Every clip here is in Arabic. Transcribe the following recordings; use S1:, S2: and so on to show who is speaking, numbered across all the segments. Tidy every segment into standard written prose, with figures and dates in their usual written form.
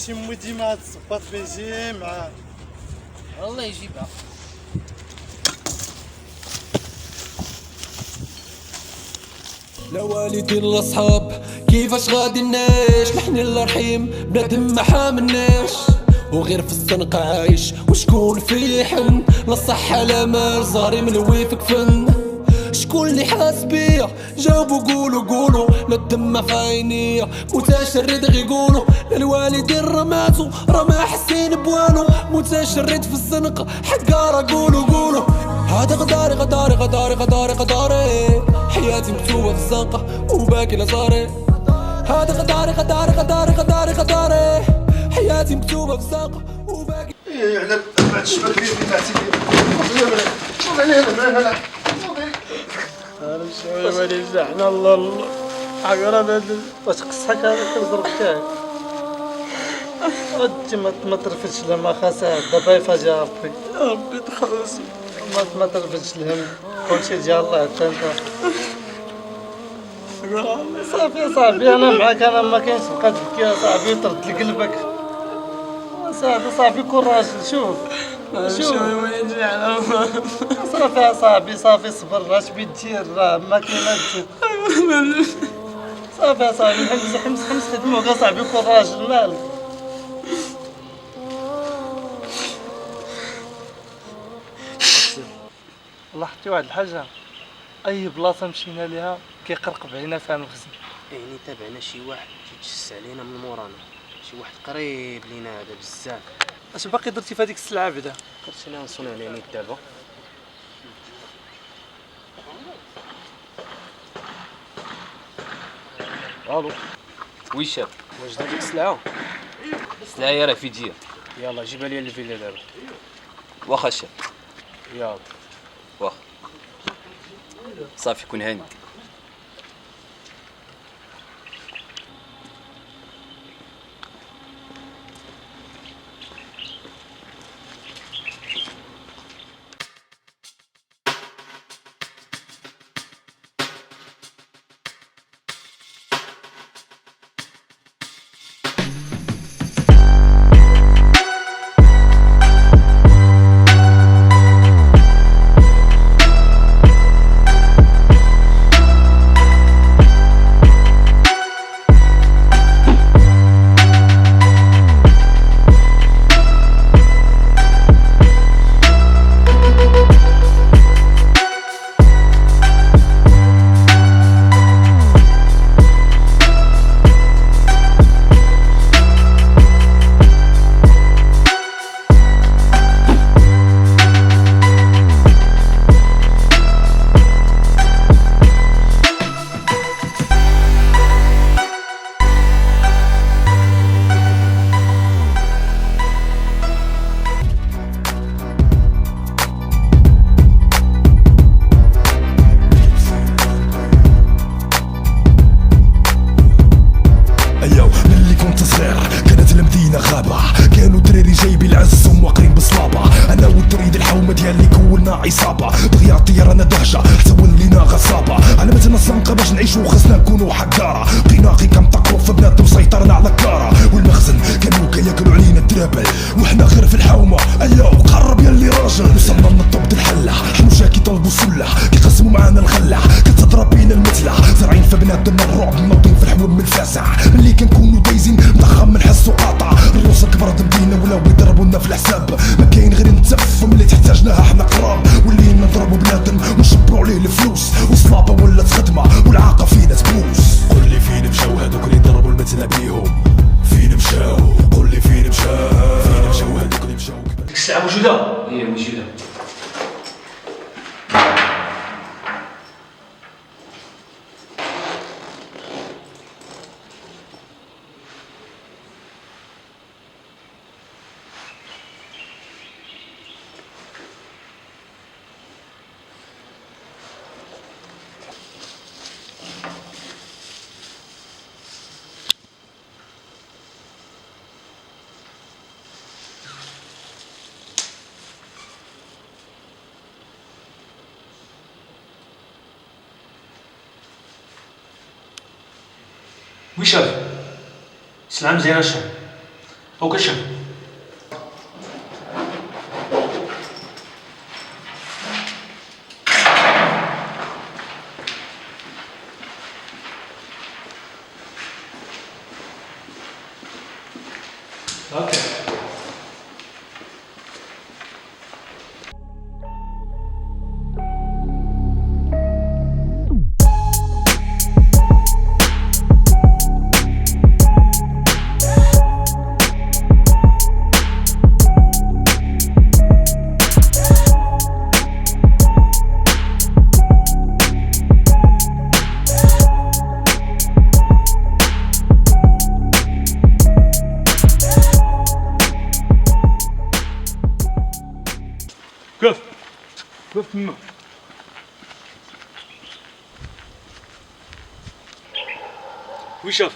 S1: شي مي ديما تصبط بيجي معاه
S2: والله يجيبها.
S3: لا والدين لا صحاب كيفاش غادي نعيش؟ نحن الله رحيم بنادم ما حاملناش وغير في الزنقة عايش وشكون فيه حن لا صحة لا مال زاري من ويفك فن شكون اللي حاس بيا؟ جاوبوا قولوا لا الدمع في عينيا متشرد غيقولوا لا الوالدين رماتو راه حاسين بوالو متشرد في الزنقة حقا راه قولوا هذا غداري حياتي مكتوبة في الزنقة وباقي لا صاري هذا غداري حياتي مكتوبة في الزنقة وباقي
S1: على بعد الشبك اللي بتاعتي والله مالي زعنا الله عقرب واش قصحك هذا كنزرب تاعي ودي ما ترفدش لما خاسر دابا يفاجئ ربي تخلص ما ترفدش الهم كلشي ديال الله حتى انت صافي صاحبي انا معاك انا ما كاينش بقى تبكي يا صاحبي ترد لقلبك صاحبي كون راجل شوف صافي يا صاحبي صافي صبر اش بيدير راه ما كاين ما تزيد صافي يا صاحبي حمس خدموك يا صاحبي كون راجل مالك لاحظتي واحد الحاجه اي بلاصه مشينا ليها كيقرقب علينا فيها المخزن
S2: يعني تابعنا شي واحد تيتجسس علينا من مورانا شي واحد قريب لينا هذا بزاف
S1: اش باقي درتي في هذيك السلعه بعدا
S2: خرجنا نصونع عليها نيت دابا
S4: الو وي شاب
S2: واش ديك السلعه
S4: السلاية راه في جيه
S2: يلا جيبها لي الفيلا دابا
S4: واخا شاب
S2: يلا
S4: واخا صافي كون هاني
S5: عصابة دغيا طير انا دهشة حتى ولينا غصابة علامتنا الزنقة باش نعيشو خاصنا نكونو حقارة بقيناقي كنطقرو في بنادم سيطرنا على الكارة والمخزن كانوا كياكلو علينا الدرابل وحنا غير في الحومة ايوا قرب ياللي راجل وصلنا من الطب د الحلة حموشا كيطلبو سلاح كيقسمو معانا الغلة كتضرب بينا المتلة زارعين في بنادمنا الرعب منوضين في الحوم من الفاسع ملي كنكونو دايزين مضخم منحسو قاطع الروس كبرت بدينا ولاو يضربونا في الحساب ما كاين غير نتف ملي تحتاجناها حنا قراب ولينا نضربو بنادم ونشبرو عليه الفلوس والصلابة ولات خدمة والعاقة فينا تبوس قول لي فين مشاو هادوك اللي ضربو المتلة بيهم فين مشاو قول لي فين مشاو هادوك اللي مشاو
S6: ديك الساعة موجودة؟
S4: ايه موجودة.
S6: ويشاف سلعة مزيانة شحال او كشف اوكي كيف تما ويشاف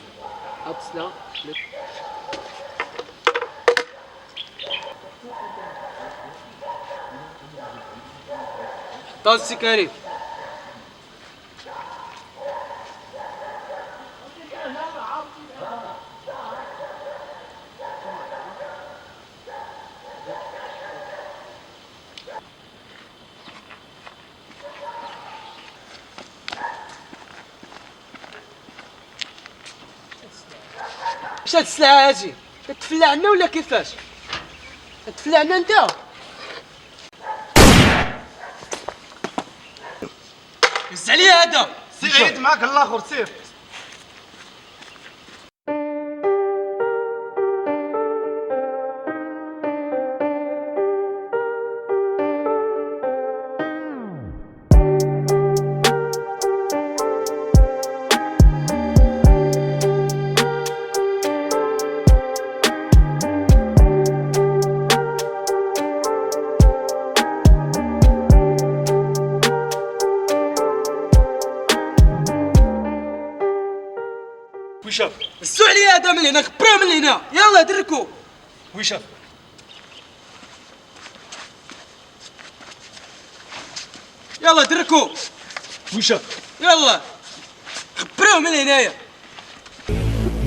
S2: هاد السلعة حطها السي كريم. اش هاد السلعة هادي؟ كتفلع عنا ولا كيفاش؟ كتفلع عنا انت؟ هز عليا هذا.
S1: سير عيد معاك الاخر سير.
S6: ويشاف
S2: هزو عليا هذا من هنا، خبروه من هنا، يلا دركو.
S6: ويشاف
S2: يلا دركو
S6: ويشاف
S2: يلا خبروه من هنايا.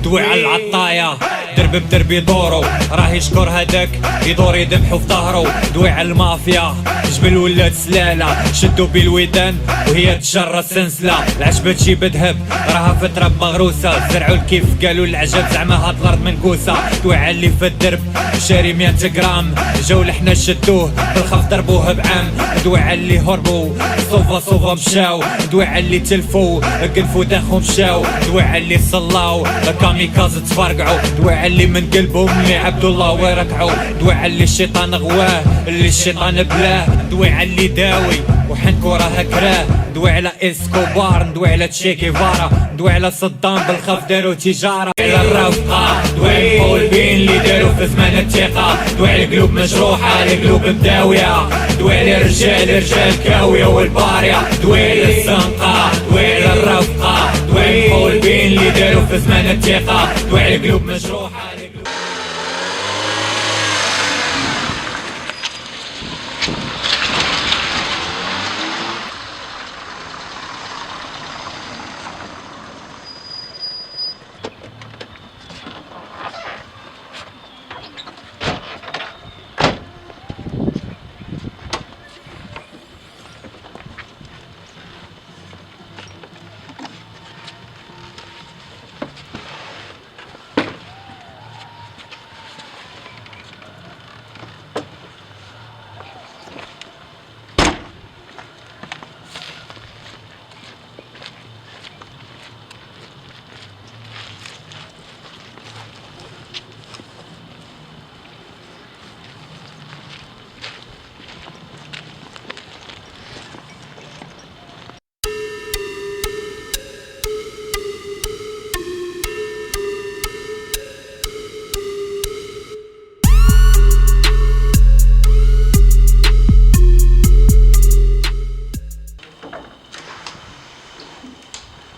S7: دوي على العطاية درب بدرب يدورو راه يشكر هداك يدور يذبحو في ظهرو. دوي على المافيا جبل ولات سلالة شدو بالودان وهي تجرى السنسلة. العشبة تجيب ذهب راها في تراب مغروسة. زرعو الكيف قالو العجب زعما هاد الارض منكوسة. دوي على اللي في الدرب شاري 100 غرام جاو لحنا شدوه بالخف ضربوه بعام. دوي على اللي هربو صوفا مشاو. دوي على اللي تلفو قلفو داخو مشاو. دوي على اللي صلاو كاميكاز تفرقعو. دوي على اللي من قلبهم اللي عبدو الله ويركعو. دوي على اللي الشيطان غواه اللي الشيطان بلاه. دوي على اللي داوي وحنكو راه كراه. دوي على اسكوبار ندوي على تشيكيفارا. ندوي على صدام بالخف دارو تجارة. على الرفقة دوي المقولبين اللي دارو في زمان الثقة. دوي على القلوب مجروحة القلوب مداوية. دوي على رجال كاوية والبارية. دوي على الزنقة دوي على الرفقة. دوي المقولبين اللي دارو في زمان الثقة. دوي على القلوب مجروحة.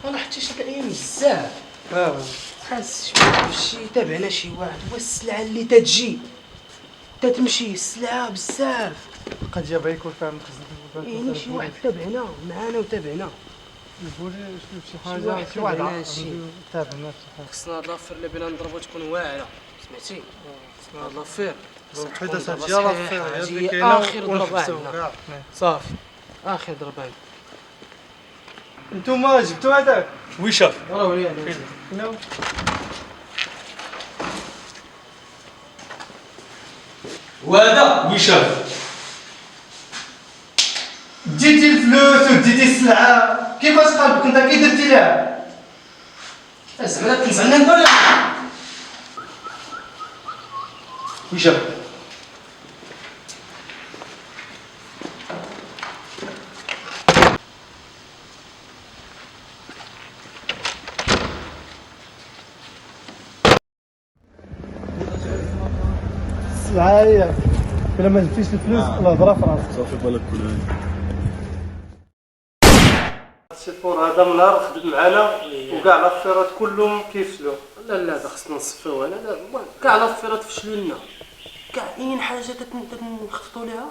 S2: انا حتى شي الايام بزاف خاص شي تابعنا شي واحد. هو السلعه اللي تتجي تتمشي السلعه بزاف.
S1: قد جاب يكون فاهم مخزن.
S2: يعني شي واحد تابعنا معانا وتابعنا
S1: البولي شي
S2: شي
S1: حاجه
S2: واحد
S1: شي واحد
S2: تابعنا هادشي.
S1: تابعنا شي حاجه.
S2: خصنا هاد لافير اللي بينا نضربو تكون واعره، سمعتي؟ خصنا هاد لافير
S1: حيت صافي يلا فيها هي اللي
S2: هي
S1: كاينه
S2: اخر ضربه
S1: ونحبسو
S2: عندنا
S1: كاع.
S2: صافي اخر ضربه عندنا.
S1: نتوما جبتو هذاك
S6: وي شاف
S2: راه ولي عليك.
S1: شنو
S6: وهذا وي شاف
S1: ديتي الفلوس وديتي السلعه كيفاش قلبك انت كي درتي لها؟
S2: زعما تنزعلنا انت ولا
S6: وي شاف
S1: السلعه هي الا ما جبتيش الفلوس الهضره في راسك.
S5: صافي بالك كل
S1: السيفور هذا من نهار خدم معنا وكاع لافيرات كلهم كيفشلوا.
S2: لا لا هذا خصنا نصفيوها. لا لا كاع لافيرات فشلوا لنا، كاع اين حاجه تنخططوا ليها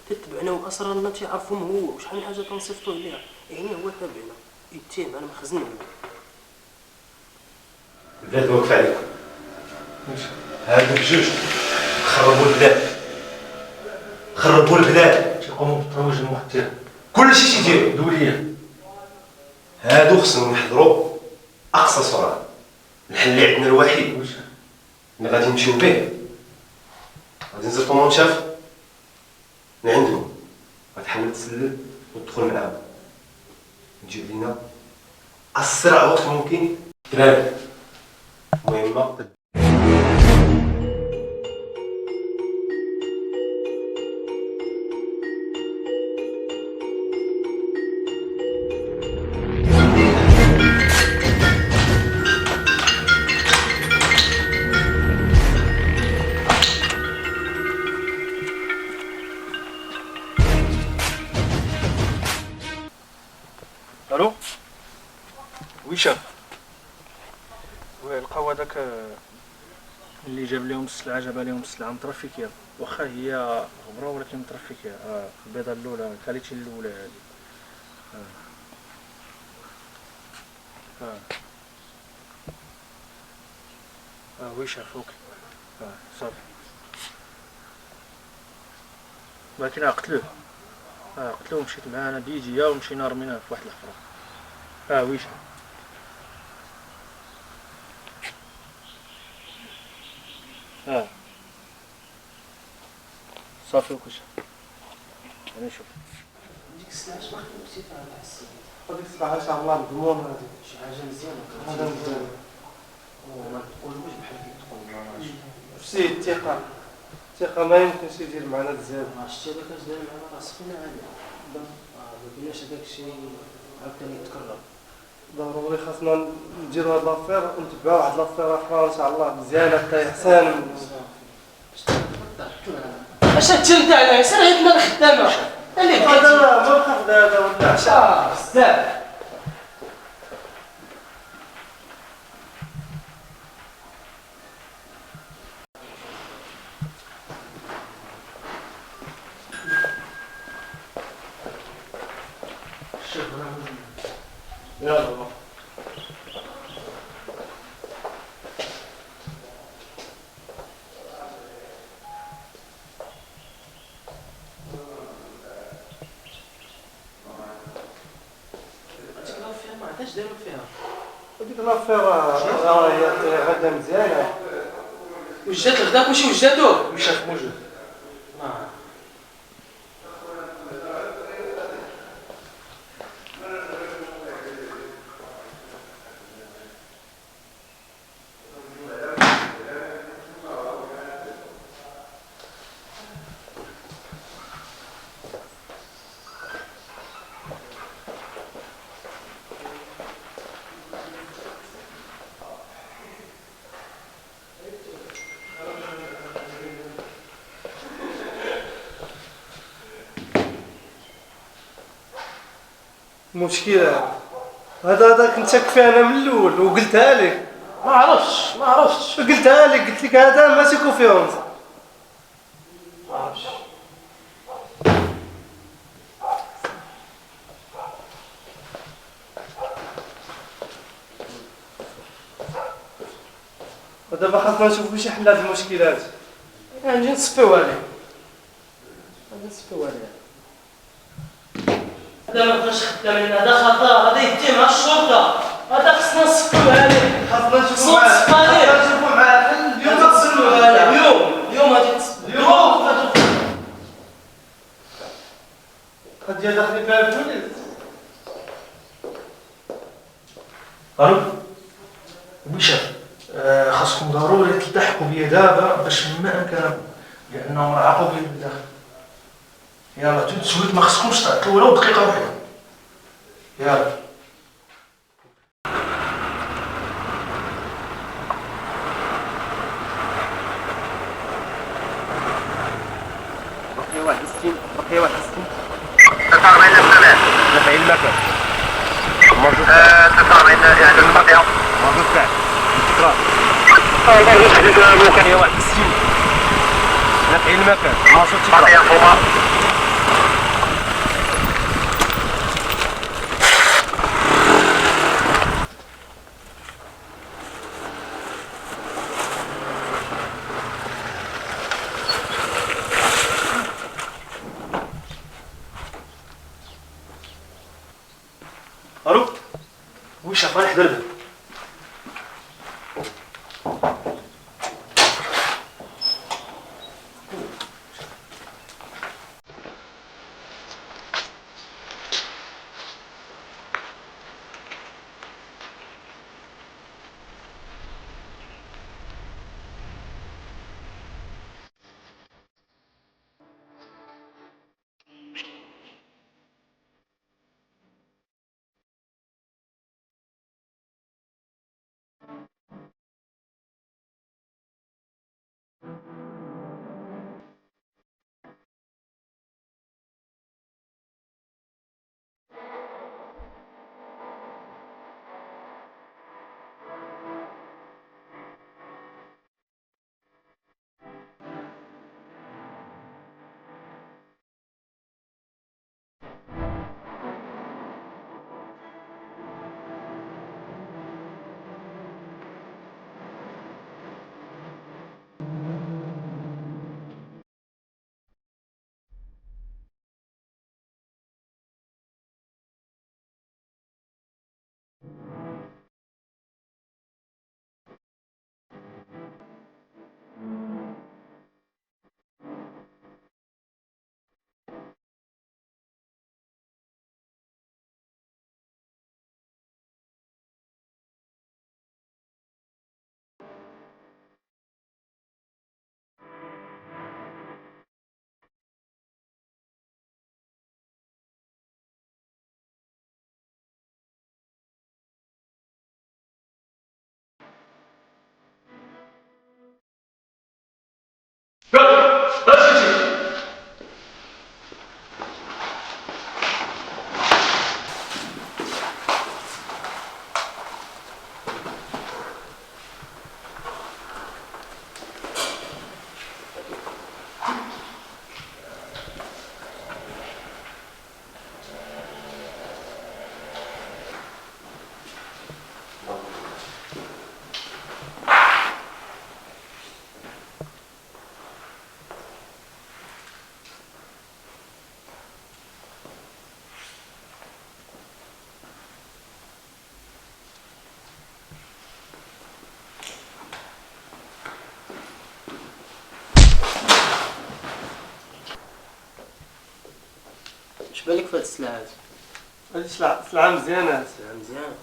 S2: تتبعناو اسرارنا تيعرفوهم هو وشحال من حاجه تنصيفطوه ليها، يعني هو تابعنا يتيم انا مخزن
S8: البلاد واقف عليكم. هادوك جوج خربوا البلاد، خربوا البلاد،
S6: تيقوموا بالترويج المحترم
S8: كلشي تيديروا.
S6: دوليا.
S8: هادو خصنا نحضروا اقصى سرعه. الحل اللي عندنا الوحيد اللي غادي نمشيو به، غادي نزيطو منشاف من عندهم، غتحاول تسلل وتدخل معاهم، نجيب لينا اسرع وقت ممكن دراري. المهمه
S6: الو وي شاف. لقاو هذاك اللي جاب لهم السلعه، جاب لهم السلعه مترافيكيه، واخا هي غبره ولكن مترافيكيه. البيضه الاولى الكاليتي الاولى هذه. وي شاف اوكي. صافي ولكن قتلوه. قتلوه. مشيت معاه انا ديجيه ومشينا رميناه في واحد الاخرى. وي شاف. صافي وكلشي. انا نشوف
S2: ديك الساعه اش باقي نمشي فيها تاع السيد.
S1: هذيك السلعه ان شاء الله مضمون هذه
S2: شي حاجه مزيانه
S1: هذا مزيان.
S2: وما تقولوش بحال كي تقول والله.
S1: شتي الثقه، الثقه ما يمكنش يدير معنا الزاد.
S2: شتي هذاك اش داير معنا راه سخينا عادي. ما قلناش هذاك الشيء عاوتاني يتكرر.
S1: ضروري خاصنا نديرو هاد لافير ونتبعو واحد لافير اخرى ان شاء الله مزيانه حتى احسان.
S2: اش هادشي تاعنا سير عيطنا الخدامه اللي
S1: هذا ما خاف هذا ولا عشاء
S2: بزاف.
S1: يلا
S2: اش دايرين فيها؟
S1: هذيك لافير هي غدا مزيانه.
S2: وجات الغدا كلشي وجاتو.
S6: وي شاف موجود.
S1: مشكلة هذا كنت شاك فيه انا من الاول وقلتها لك.
S2: ما عرفتش
S1: قلتها لك، قلت لك هذا ماشي كونفيونس.
S2: ما عرفتش.
S1: ودابا خاصنا نشوفوا شي حل لهاد المشكلات.
S2: نجي نصفيو عليه. هذا ما بقاش خدام لنا، هذا خطا، هذا يدي مع الشرطة، هذا خصنا نصفيو عليه.
S1: خاصنا نشوفوا معاه حل اليوم.
S2: نصفيو عليه اليوم غادي نصفيو.
S1: قضية داخلين فيها البوليس.
S6: الو ويشاف خاصكم ضروري تلتحقوا بيا دابا باش ما امكن لانهم عاقوا بي بالداخل. يلا تسويت ما خصكمش تعطلوا ولو دقيقه واحده. يلا
S2: بقي 61 بقي 61
S8: 49 سنة
S2: دافع المكان
S8: موجود 49 يعني المقطع
S2: موجود كاع تكرار
S8: موجود
S2: بقي 61 دافع المكان موجود تكرار
S8: مقطع فوق
S6: الو ويشاف راني حدا الباب.
S2: اش بالك في هاد السلعة هادي؟
S1: هادي سلعة مزيانة.
S2: سلعة مزيانة.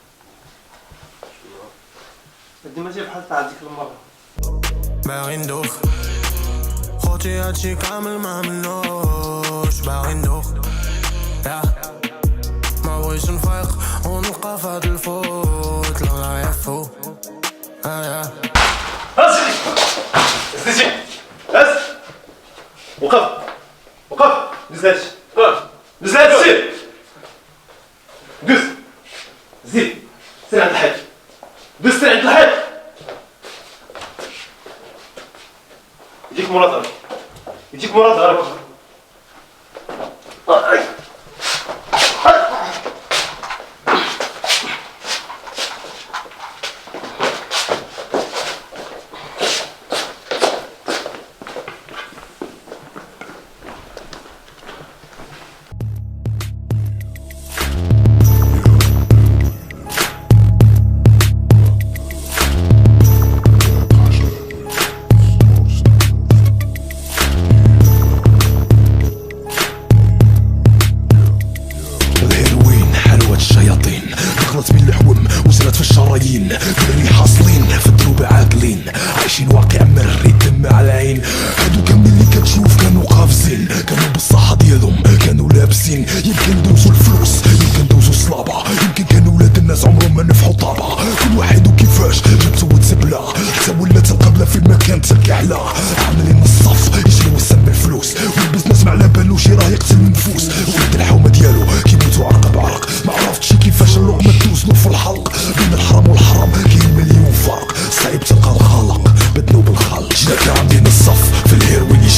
S1: هادي ماشي بحال تاع ديك المرة.
S3: باغي ندوخ خوتي هادشي كامل ما عملوش باغي ندوخ يا ما بغيتش نفيق ونلقى فهاد الفوت لا يفو يا
S8: اسدي وقف دوز هادشي دوز هادشي دوز زيد سير عند الحيط دوز سير عند الحيط يجيك مورا ظهرك
S5: رحلة